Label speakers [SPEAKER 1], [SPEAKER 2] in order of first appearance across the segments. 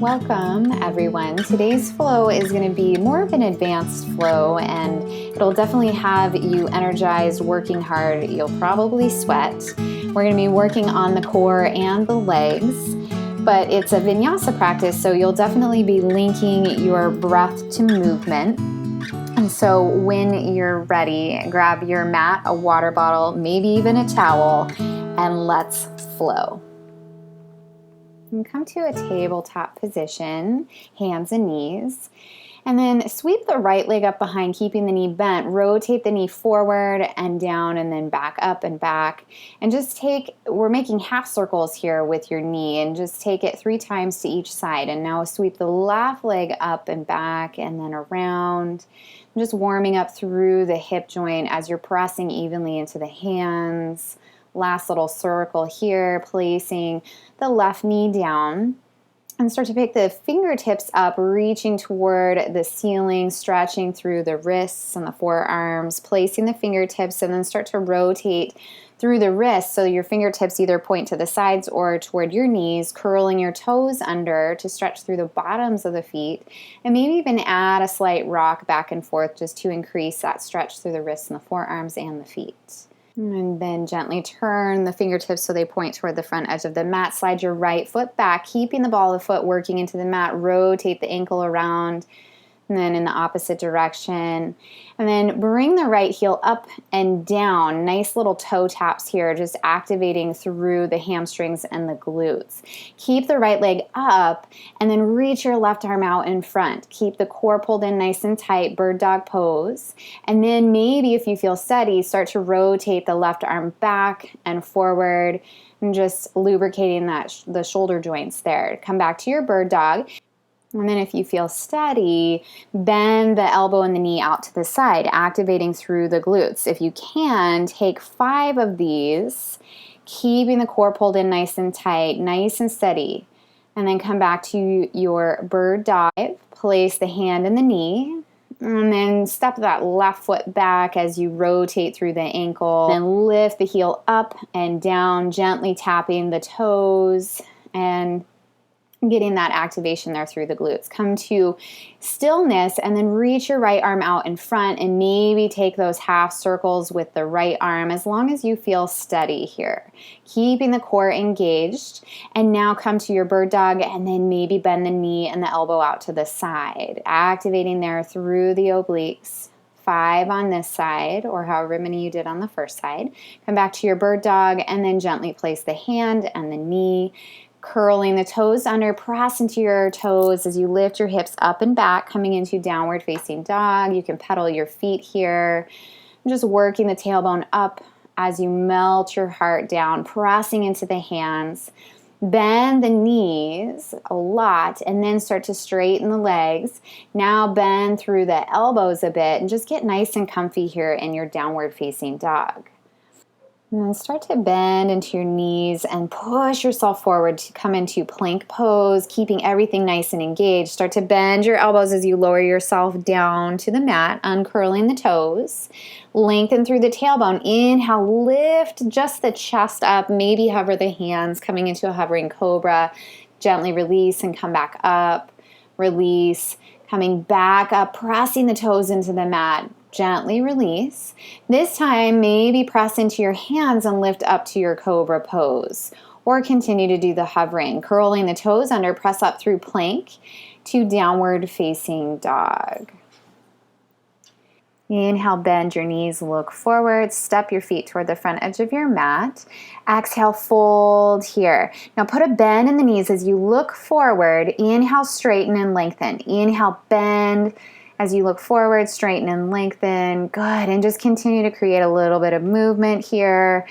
[SPEAKER 1] Welcome everyone. Today's flow is going to be more of an advanced flow and it'll definitely have you energized, working hard. You'll probably sweat. We're going to be working on the core and the legs, but it's a Vinyasa practice, so you'll definitely be linking your breath to movement. And so when you're ready, grab your mat, a water bottle, maybe even a towel, and let's flow. And come to a tabletop position, hands and knees, and then sweep the right leg up behind, keeping the knee bent. Rotate the knee forward and down and then back up and back. And just we're making half circles here with your knee, and just take it 3 times to each side. And now sweep the left leg up and back and then around. Just warming up through the hip joint as you're pressing evenly into the hands. Last little circle here, placing the left knee down, and start to pick the fingertips up, reaching toward the ceiling, stretching through the wrists and the forearms, placing the fingertips, and then start to rotate through the wrists so your fingertips either point to the sides or toward your knees, curling your toes under to stretch through the bottoms of the feet, and maybe even add a slight rock back and forth just to increase that stretch through the wrists and the forearms and the feet. And then gently turn the fingertips so they point toward the front edge of the mat. Slide your right foot back, keeping the ball of the foot working into the mat. Rotate the ankle around, and then in the opposite direction. And then bring the right heel up and down. Nice little toe taps here, just activating through the hamstrings and the glutes. Keep the right leg up, and then reach your left arm out in front. Keep the core pulled in nice and tight, bird dog pose. And then maybe if you feel steady, start to rotate the left arm back and forward, and just lubricating the shoulder joints there. Come back to your bird dog. And then if you feel steady, bend the elbow and the knee out to the side, activating through the glutes. If you can, take 5 of these, keeping the core pulled in nice and tight, nice and steady. And then come back to your bird dog. Place the hand in the knee. And then step that left foot back as you rotate through the ankle. Then lift the heel up and down, gently tapping the toes and getting that activation there through the glutes. Come to stillness and then reach your right arm out in front and maybe take those half circles with the right arm as long as you feel steady here. Keeping the core engaged. And now come to your bird dog and then maybe bend the knee and the elbow out to the side. Activating there through the obliques. 5 on this side, or however many you did on the first side. Come back to your bird dog and then gently place the hand and the knee, curling the toes under, press into your toes as you lift your hips up and back, coming into downward facing dog. You can pedal your feet here. Just working the tailbone up as you melt your heart down, pressing into the hands. Bend the knees a lot and then start to straighten the legs. Now bend through the elbows a bit and just get nice and comfy here in your downward facing dog. And then start to bend into your knees and push yourself forward to come into plank pose, keeping everything nice and engaged. Start to bend your elbows as you lower yourself down to the mat, uncurling the toes. Lengthen through the tailbone. Inhale, lift just the chest up. Maybe hover the hands, coming into a hovering cobra. Gently release and come back up. Release, coming back up, pressing the toes into the mat. Gently release. This time, maybe press into your hands and lift up to your cobra pose. Or continue to do the hovering, curling the toes under, press up through plank to downward facing dog. Inhale, bend your knees, look forward, step your feet toward the front edge of your mat. Exhale, fold here. Now put a bend in the knees as you look forward. Inhale, straighten and lengthen. Inhale, bend. As you look forward, straighten and lengthen. Good. And just continue to create a little bit of movement here.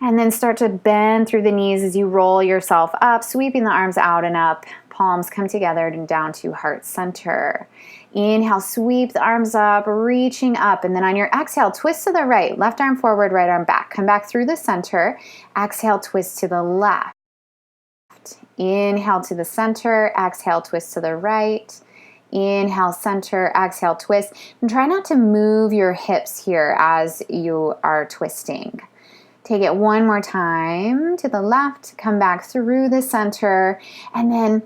[SPEAKER 1] And then start to bend through the knees as you roll yourself up, sweeping the arms out and up. Palms come together and down to heart center. Inhale, sweep the arms up, reaching up. And then on your exhale, twist to the right. Left arm forward, right arm back. Come back through the center. Exhale, twist to the left. Inhale to the center. Exhale, twist to the right. Inhale, center, exhale, twist. And try not to move your hips here as you are twisting. Take it one more time to the left, come back through the center, and then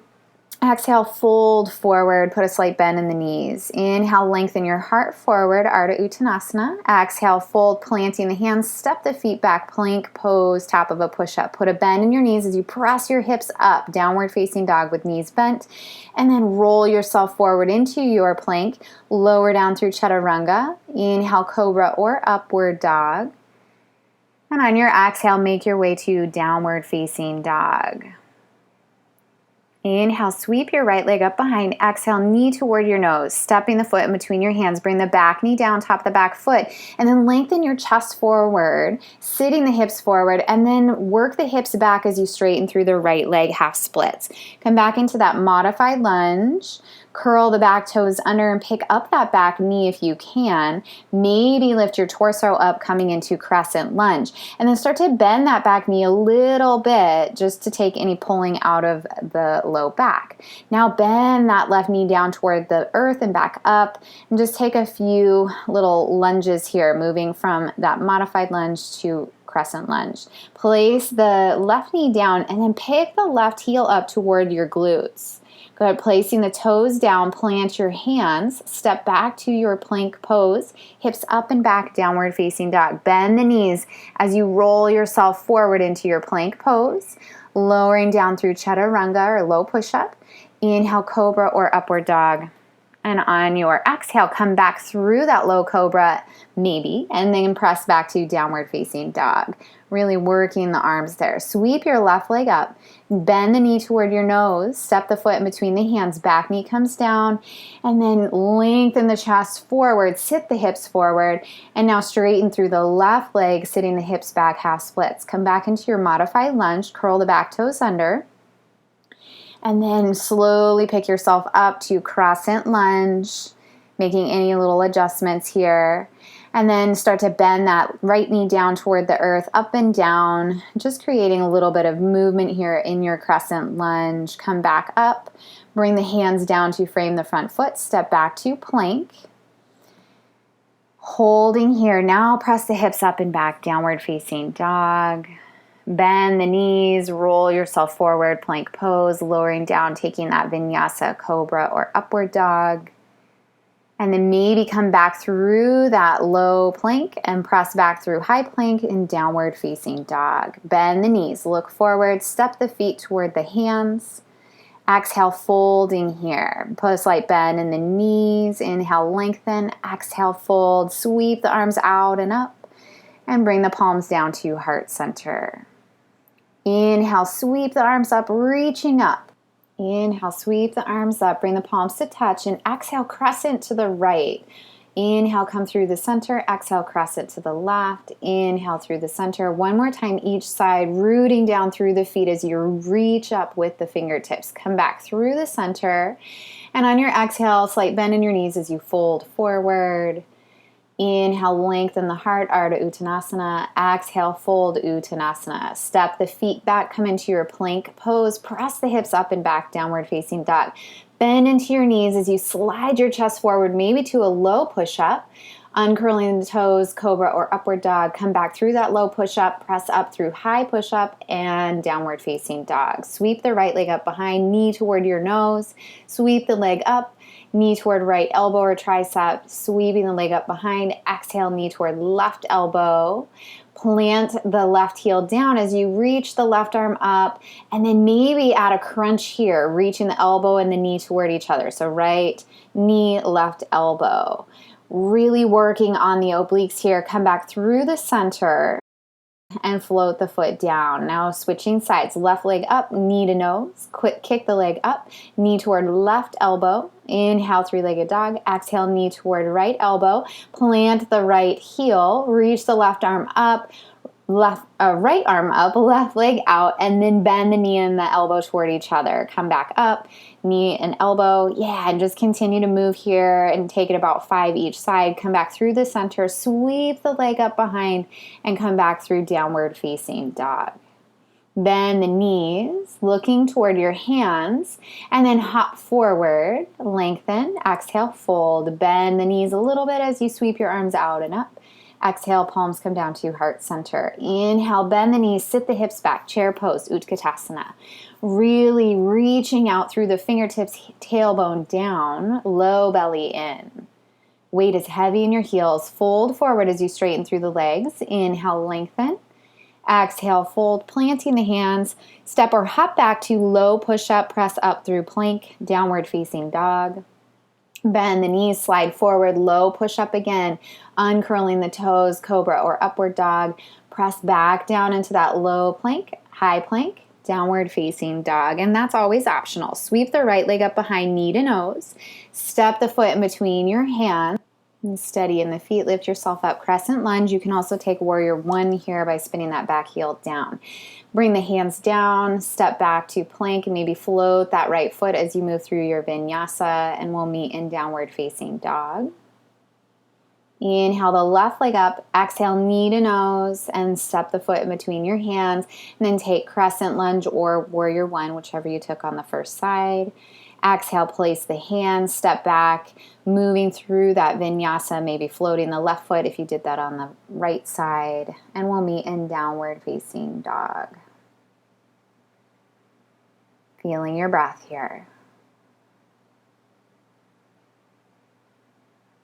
[SPEAKER 1] Exhale, fold forward, put a slight bend in the knees. Inhale, lengthen your heart forward, Ardha Uttanasana. Exhale, fold, planting the hands, step the feet back, plank pose, top of a push-up. Put a bend in your knees as you press your hips up, downward facing dog with knees bent, and then roll yourself forward into your plank, lower down through Chaturanga. Inhale, cobra or upward dog. And on your exhale, make your way to downward facing dog. Inhale, sweep your right leg up behind. Exhale, knee toward your nose, stepping the foot in between your hands. Bring the back knee down, top of the back foot, and then lengthen your chest forward, sitting the hips forward, and then work the hips back as you straighten through the right leg, half splits. Come back into that modified lunge. Curl the back toes under and pick up that back knee if you can. Maybe lift your torso up coming into crescent lunge. And then start to bend that back knee a little bit just to take any pulling out of the low back. Now bend that left knee down toward the earth and back up. And just take a few little lunges here, moving from that modified lunge to crescent lunge. Place the left knee down and then pick the left heel up toward your glutes. Go ahead, placing the toes down, plant your hands, step back to your plank pose, hips up and back, downward facing dog. Bend the knees as you roll yourself forward into your plank pose, lowering down through Chaturanga or low push-up. Inhale, cobra or upward dog. And on your exhale, come back through that low cobra, maybe, and then press back to downward facing dog. Really working the arms there. Sweep your left leg up, bend the knee toward your nose, step the foot in between the hands, back knee comes down, and then lengthen the chest forward, sit the hips forward, and now straighten through the left leg, sitting the hips back, half splits. Come back into your modified lunge, curl the back toes under, and then slowly pick yourself up to crescent lunge, making any little adjustments here. And then start to bend that right knee down toward the earth, up and down, just creating a little bit of movement here in your crescent lunge. Come back up, bring the hands down to frame the front foot, step back to plank. Holding here, now press the hips up and back, downward facing dog. Bend the knees, roll yourself forward, plank pose, lowering down, taking that vinyasa, cobra or upward dog. And then maybe come back through that low plank and press back through high plank and downward facing dog. Bend the knees, look forward, step the feet toward the hands. Exhale, folding here. Put a slight bend in the knees. Inhale, lengthen. Exhale, fold. Sweep the arms out and up. And bring the palms down to heart center. Inhale, sweep the arms up, reaching up. Inhale, sweep the arms up, bring the palms to touch, and exhale, crescent to the right. Inhale, come through the center. Exhale, crescent to the left. Inhale through the center. One more time each side, rooting down through the feet as you reach up with the fingertips. Come back through the center. And on your exhale, slight bend in your knees as you fold forward. Inhale, lengthen the heart, Ardha Uttanasana. Exhale, fold Uttanasana. Step the feet back, come into your plank pose. Press the hips up and back, downward facing dog. Bend into your knees as you slide your chest forward, maybe to a low push-up. Uncurling the toes, cobra or upward dog. Come back through that low push-up, press up through high push-up and downward facing dog. Sweep the right leg up behind, knee toward your nose. Sweep the leg up. Knee toward right elbow or tricep, sweeping the leg up behind. Exhale, knee toward left elbow. Plant the left heel down as you reach the left arm up, and then maybe add a crunch here, reaching the elbow and the knee toward each other. So right knee, left elbow. Really working on the obliques here. Come back through the center and float the foot down. Now switching sides, left leg up, knee to nose. Quick kick the leg up, knee toward left elbow. Inhale, three-legged dog. Exhale, knee toward right elbow. Plant the right heel, reach the left arm up, right arm up, left leg out, and then bend the knee and the elbow toward each other. Come back up, knee and elbow. Yeah, and just continue to move here and take it about 5 each side. Come back through the center, sweep the leg up behind, and come back through downward facing dog. Bend the knees, looking toward your hands, and then hop forward, lengthen, exhale, fold. Bend the knees a little bit as you sweep your arms out and up. Exhale, palms come down to heart center. Inhale, bend the knees, sit the hips back, chair pose, Utkatasana. Really reaching out through the fingertips, tailbone down, low belly in. Weight is heavy in your heels. Fold forward as you straighten through the legs. Inhale, lengthen. Exhale, fold, planting the hands. Step or hop back to low push-up, press up through plank, downward facing dog. Bend the knees, slide forward, low push-up again. Uncurling the toes, cobra or upward dog. Press back down into that low plank, high plank, downward facing dog. And that's always optional. Sweep the right leg up behind, knee to nose. Step the foot in between your hands. And steady in the feet, lift yourself up, crescent lunge. You can also take warrior one here by spinning that back heel down. Bring the hands down, step back to plank, and maybe float that right foot as you move through your vinyasa, and we'll meet in downward facing dog. Inhale the left leg up, exhale knee to nose, and step the foot in between your hands, and then take crescent lunge or warrior one, whichever you took on the first side. Exhale, place the hands, step back, moving through that vinyasa, maybe floating the left foot if you did that on the right side. And we'll meet in downward facing dog. Feeling your breath here.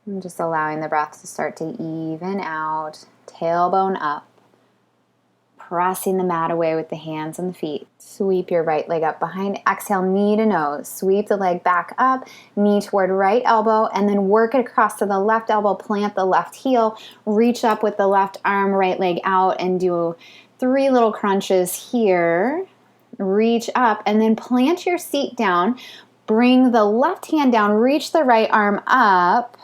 [SPEAKER 1] And just allowing the breath to start to even out, tailbone up. Pressing the mat away with the hands and the feet. Sweep your right leg up behind. Exhale, knee to nose. Sweep the leg back up, knee toward right elbow, and then work it across to the left elbow. Plant the left heel. Reach up with the left arm, right leg out, and do 3 little crunches here. Reach up, and then plant your seat down. Bring the left hand down. Reach the right arm up,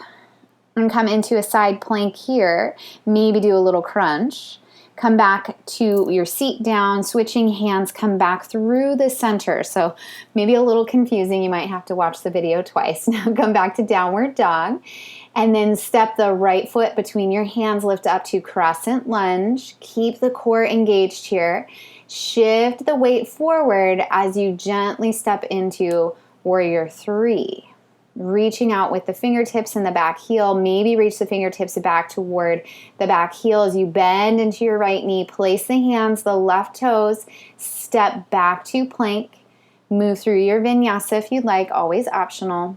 [SPEAKER 1] and come into a side plank here. Maybe do a little crunch. Come back to your seat down, switching hands, come back through the center. So maybe a little confusing. You might have to watch the video twice. Now come back to downward dog. And then step the right foot between your hands, lift up to crescent lunge. Keep the core engaged here. Shift the weight forward as you gently step into warrior three. Reaching out with the fingertips and the back heel. Maybe reach the fingertips back toward the back heel as you bend into your right knee. Place the hands, the left toes. Step back to plank. Move through your vinyasa if you'd like, always optional.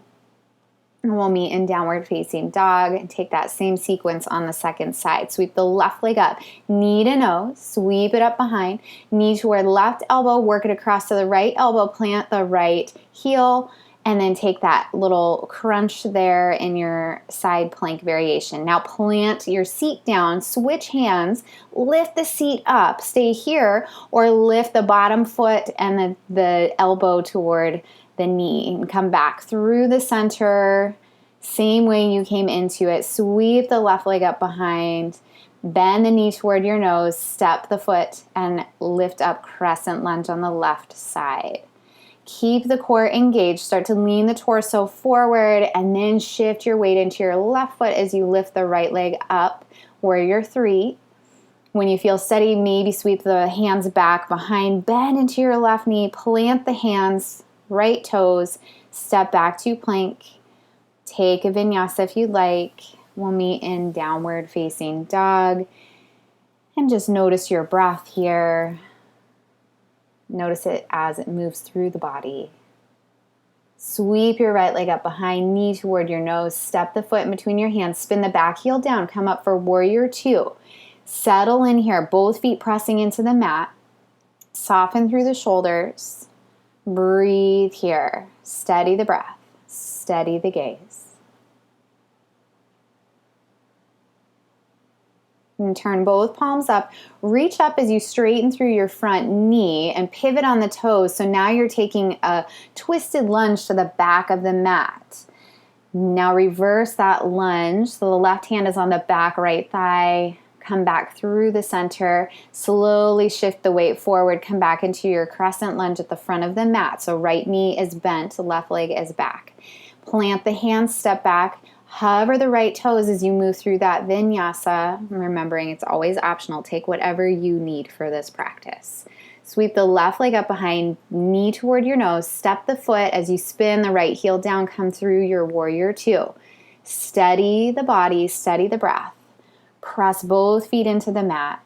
[SPEAKER 1] And we'll meet in downward facing dog and take that same sequence on the second side. Sweep the left leg up, knee to nose, sweep it up behind, knee toward left elbow, work it across to the right elbow, plant the right heel, and then take that little crunch there in your side plank variation. Now plant your seat down, switch hands, lift the seat up, stay here, or lift the bottom foot and the elbow toward the knee and come back through the center, same way you came into it. Sweep the left leg up behind, bend the knee toward your nose, step the foot, and lift up crescent lunge on the left side. Keep the core engaged. Start to lean the torso forward and then shift your weight into your left foot as you lift the right leg up, warrior three. When you feel steady, maybe sweep the hands back behind, bend into your left knee, plant the hands, right toes, step back to plank. Take a vinyasa if you'd like. We'll meet in downward facing dog. And just notice your breath here. Notice it as it moves through the body. Sweep your right leg up behind, knee toward your nose. Step the foot in between your hands. Spin the back heel down. Come up for warrior two. Settle in here. Both feet pressing into the mat. Soften through the shoulders. Breathe here. Steady the breath. Steady the gaze. And turn both palms up. Reach up as you straighten through your front knee and pivot on the toes. So now you're taking a twisted lunge to the back of the mat. Now reverse that lunge. So the left hand is on the back right thigh. Come back through the center. Slowly shift the weight forward. Come back into your crescent lunge at the front of the mat. So right knee is bent, left leg is back. Plant the hands, step back. Hover the right toes as you move through that vinyasa. Remembering it's always optional. Take whatever you need for this practice. Sweep the left leg up behind, knee toward your nose. Step the foot as you spin the right heel down. Come through your warrior two. Steady the body, steady the breath. Press both feet into the mat.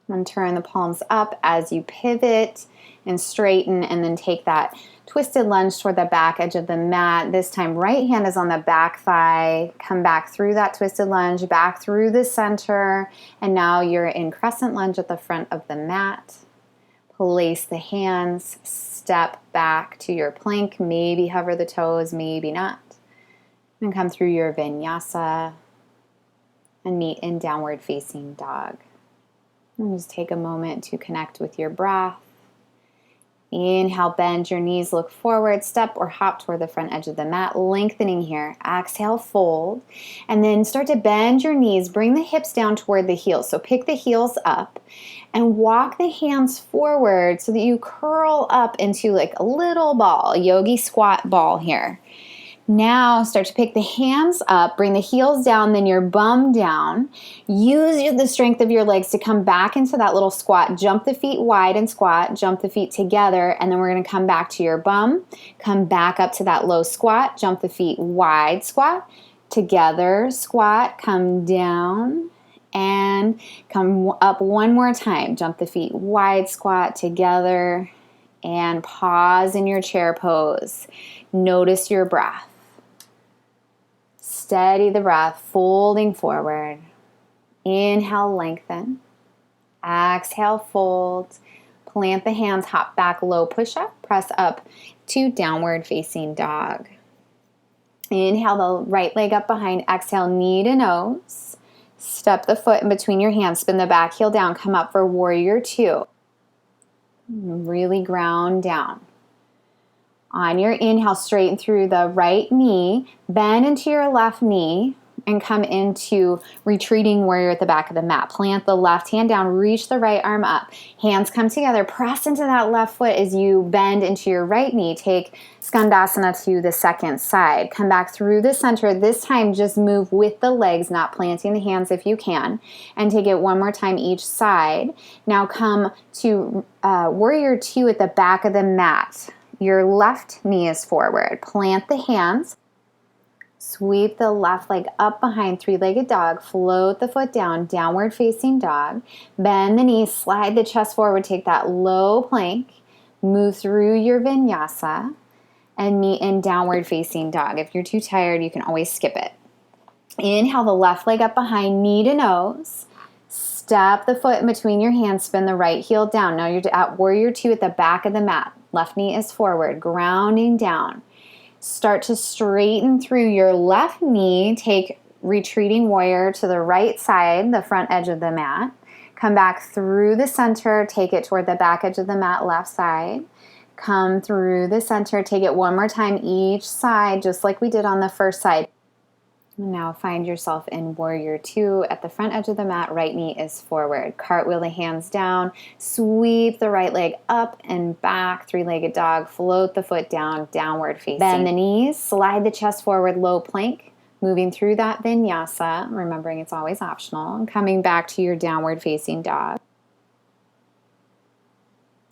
[SPEAKER 1] And turn the palms up as you pivot and straighten, and then take that twisted lunge toward the back edge of the mat. This time, right hand is on the back thigh. Come back through that twisted lunge, back through the center, and now you're in crescent lunge at the front of the mat. Place the hands, step back to your plank, maybe hover the toes, maybe not. And come through your vinyasa and meet in downward facing dog. And just take a moment to connect with your breath. Inhale, bend your knees, look forward, step or hop toward the front edge of the mat, lengthening here. Exhale, fold, and then start to bend your knees, bring the hips down toward the heels. So pick the heels up and walk the hands forward so that you curl up into like a little ball, a yogi squat ball here. Now start to pick the hands up, bring the heels down, then your bum down. Use the strength of your legs to come back into that little squat. Jump the feet wide and squat, jump the feet together, and then we're going to come back to your bum. Come back up to that low squat, jump the feet wide, squat, together, squat, come down, and come up one more time. Jump the feet wide, squat, together, and pause in your chair pose. Notice your breath. Steady the breath, folding forward. Inhale, lengthen. Exhale, fold. Plant the hands, hop back, low push-up. Press up to downward facing dog. Inhale the right leg up behind. Exhale, knee to nose. Step the foot in between your hands. Spin the back heel down. Come up for warrior two. Really ground down. On your inhale, straighten through the right knee, bend into your left knee, and come into retreating warrior at the back of the mat. Plant the left hand down, reach the right arm up. Hands come together, press into that left foot as you bend into your right knee. Take Skandasana to the second side. Come back through the center. This time, just move with the legs, not planting the hands if you can. And take it one more time each side. Now come to warrior two at the back of the mat. Your left knee is forward. Plant the hands. Sweep the left leg up behind three-legged dog. Float the foot down, downward facing dog. Bend the knees, slide the chest forward. Take that low plank. Move through your vinyasa and meet in downward facing dog. If you're too tired, you can always skip it. Inhale the left leg up behind, knee to nose. Step the foot in between your hands, spin the right heel down. Now you're at warrior two at the back of the mat. Left knee is forward, grounding down. Start to straighten through your left knee. Take retreating warrior to the right side, the front edge of the mat. Come back through the center, take it toward the back edge of the mat, left side. Come through the center, take it one more time each side, just like we did on the first side. Now find yourself in warrior two at the front edge of the mat. Right knee is forward. Cartwheel the hands down. Sweep the right leg up and back. Three-legged dog. Float the foot down. Downward facing. Bend the knees. Slide the chest forward. Low plank. Moving through that vinyasa. Remembering it's always optional. And coming back to your downward facing dog.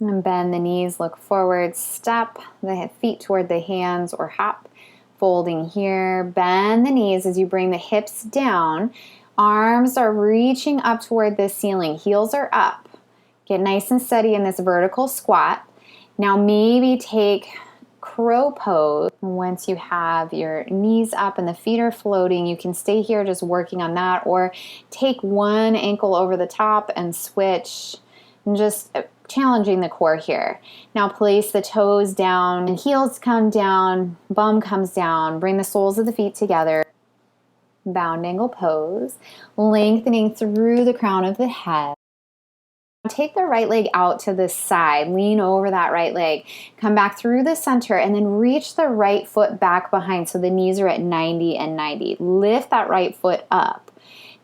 [SPEAKER 1] And bend the knees. Look forward. Step the feet toward the hands or hop. Folding here, bend the knees as you bring the hips down. Arms are reaching up toward the ceiling. Heels are up. Get nice and steady in this vertical squat. Now maybe take crow pose. Once you have your knees up and the feet are floating, you can stay here just working on that, or take one ankle over the top and switch and just challenging the core here. Now place the toes down and heels come down, bum comes down. Bring the soles of the feet together. Bound angle pose, lengthening through the crown of the head. Take the right leg out to the side, lean over that right leg, come back through the center, and then reach the right foot back behind so the knees are at 90 and 90. Lift that right foot up.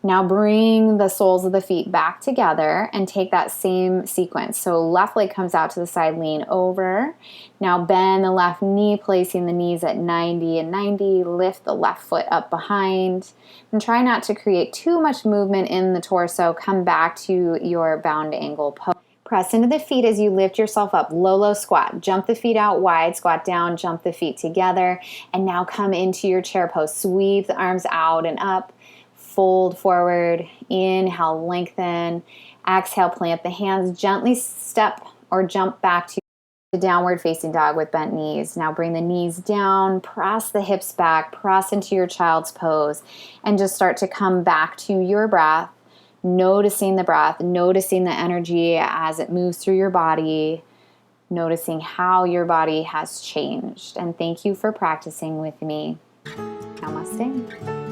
[SPEAKER 1] Now bring the soles of the feet back together and take that same sequence. So left leg comes out to the side, lean over. Now bend the left knee, placing the knees at 90 and 90. Lift the left foot up behind. And try not to create too much movement in the torso. Come back to your bound angle pose. Press into the feet as you lift yourself up. Low squat. Jump the feet out wide, squat down, jump the feet together. And now come into your chair pose. Sweep the arms out and up. fold forward. Inhale, lengthen. Exhale, plant the hands. Gently step or jump back to the downward facing dog with bent knees. Now bring the knees down, press the hips back, press into your child's pose, and just start to come back to your breath, noticing the breath, noticing the energy as it moves through your body, noticing how your body has changed. And thank you for practicing with me. Namaste.